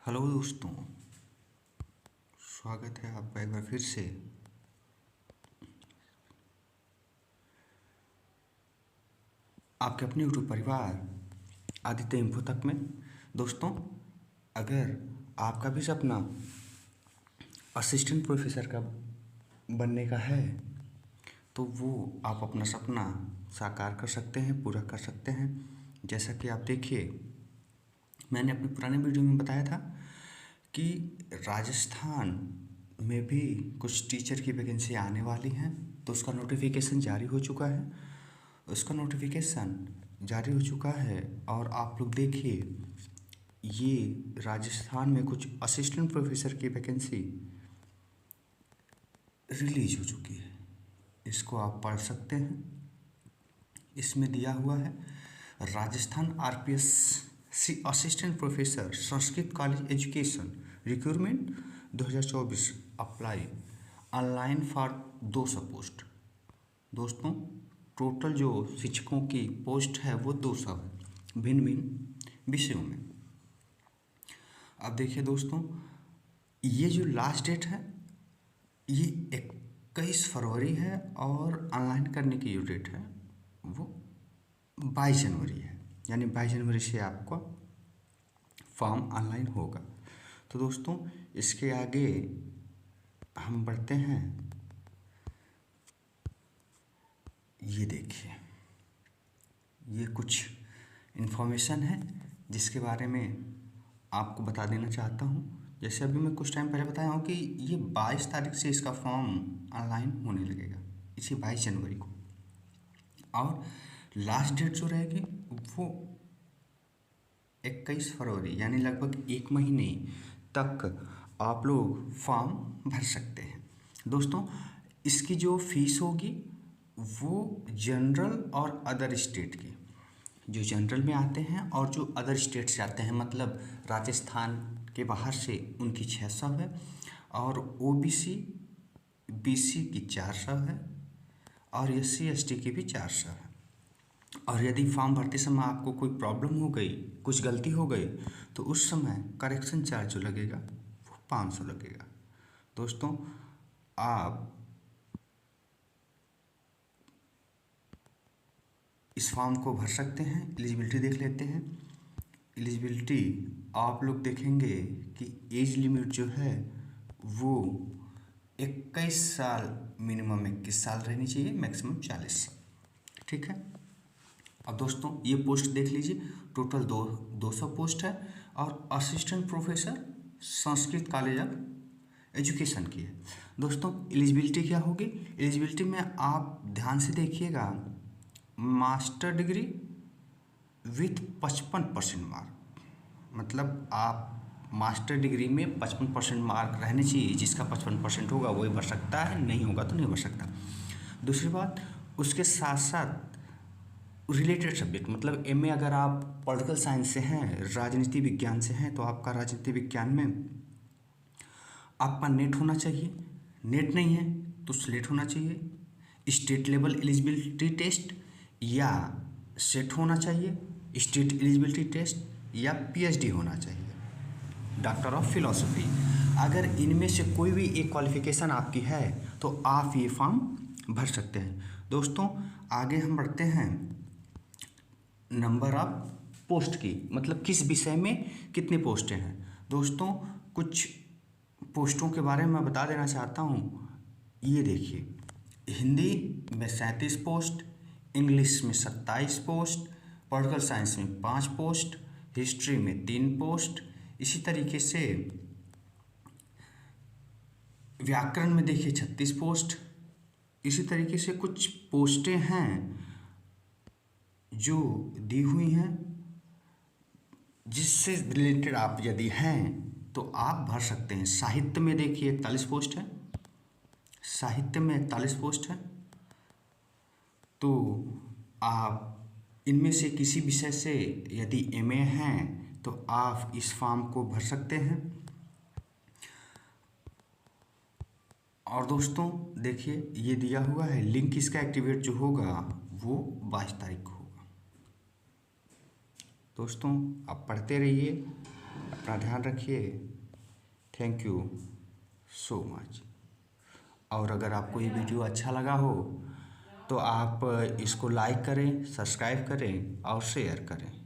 Hello दोस्तों, स्वागत है आपका एक बार फिर से आपके अपने यूट्यूब परिवार आदित्य इन्फो तक में। दोस्तों, अगर आपका भी सपना असिस्टेंट प्रोफेसर का बनने का है तो वो आप अपना सपना साकार कर सकते हैं, पूरा कर सकते हैं। जैसा कि आप देखिए, मैंने अपने पुराने वीडियो में बताया था कि राजस्थान में भी कुछ टीचर की वैकेंसी आने वाली हैं, तो उसका नोटिफिकेशन जारी हो चुका है। और आप लोग देखिए, ये राजस्थान में कुछ असिस्टेंट प्रोफेसर की वैकेंसी रिलीज हो चुकी है। इसको आप पढ़ सकते हैं। इसमें दिया हुआ है Rajasthan RPS assistant professor Sanskrit college education recruitment 2024 apply online for 200 post. दोस्तों, टोटल जो शिक्षकों की पोस्ट है वो 200 है, भिन्न भिन्न विषयों में। अब देखिए दोस्तों, ये जो लास्ट डेट है ये 21 फरवरी है और ऑनलाइन करने की जो डेट है वो 22 जनवरी है, यानी 22 जनवरी से आपका फॉर्म ऑनलाइन होगा। तो दोस्तों, इसके आगे हम बढ़ते हैं। ये देखिए, ये कुछ इन्फॉर्मेशन है जिसके बारे में आपको बता देना चाहता हूँ। जैसे अभी मैं कुछ टाइम पहले बताया हूँ कि ये 22 तारीख से इसका फॉर्म ऑनलाइन होने लगेगा, इसी 22 जनवरी को। और लास्ट डेट जो रहेगी वो 21 फरवरी, यानी लगभग एक महीने तक आप लोग फॉर्म भर सकते हैं। दोस्तों, इसकी जो फीस होगी वो जनरल और अदर स्टेट की, जो जनरल में आते हैं और जो अदर स्टेट से आते हैं, मतलब राजस्थान के बाहर से, उनकी 600 है। और ओबीसी बीसी की 400 है और एससी एसटी की भी 400 है। और यदि फॉर्म भरते समय आपको कोई प्रॉब्लम हो गई, कुछ गलती हो गई, तो उस समय करेक्शन चार्ज जो लगेगा वो 500 लगेगा। दोस्तों, आप इस फॉर्म को भर सकते हैं। एलिजिबिलिटी देख लेते हैं। एलिजिबिलिटी आप लोग देखेंगे कि एज लिमिट जो है वो 21 साल, मिनिमम 21 साल रहनी चाहिए, मैक्सिमम 40 साल। ठीक है। अब दोस्तों, ये पोस्ट देख लीजिए, टोटल 200 पोस्ट है और assistant professor Sanskrit college of education की है। दोस्तों, एलिजिबिलिटी क्या होगी? एलिजिबिलिटी में आप ध्यान से देखिएगा, मास्टर डिग्री विथ 55% मार्क, मतलब आप मास्टर डिग्री में 55% मार्क रहने चाहिए। जिसका 55% होगा वही भर सकता है, नहीं होगा तो नहीं भर सकता। दूसरी बात, उसके साथ साथ रिलेटेड सब्जेक्ट, मतलब एमए अगर आप पॉलिटिकल साइंस से हैं, राजनीति विज्ञान से हैं, तो आपका राजनीति विज्ञान में आपका नेट होना चाहिए। नेट नहीं है तो स्लेट होना चाहिए। स्टेट लेवल एलिजिबिलिटी टेस्ट या सेट होना चाहिए, स्टेट एलिजिबिलिटी टेस्ट या पीएचडी होना चाहिए, डॉक्टर ऑफ फिलॉसफी। अगर इनमें से कोई भी एक क्वालिफिकेशन आपकी है तो आप ये फॉर्म भर सकते हैं। दोस्तों, आगे हम बढ़ते हैं नंबर ऑफ पोस्ट की, मतलब किस विषय में कितनी पोस्टें हैं। दोस्तों, कुछ पोस्टों के बारे में मैं बता देना चाहता हूँ। ये देखिए, हिंदी में 37 पोस्ट, इंग्लिश में 27 पोस्ट, पॉलिटिकल साइंस में 5 पोस्ट, हिस्ट्री में 3 पोस्ट, इसी तरीके से व्याकरण में देखिए 36 पोस्ट। इसी तरीके से कुछ पोस्टें हैं जो दी हुई हैं, जिससे रिलेटेड आप यदि हैं तो आप भर सकते हैं। साहित्य में देखिए 41 पोस्ट है, साहित्य में 41 पोस्ट है। तो आप इनमें से किसी विषय से यदि एमए हैं तो आप इस फॉर्म को भर सकते हैं। और दोस्तों देखिए, ये दिया हुआ है लिंक, इसका एक्टिवेट जो होगा वो 22 तारीख को होगा। दोस्तों, आप पढ़ते रहिए, अपना ध्यान रखिए। Thank you so much. और अगर आपको ये वीडियो अच्छा लगा हो तो आप इसको लाइक करें, सब्सक्राइब करें और शेयर करें।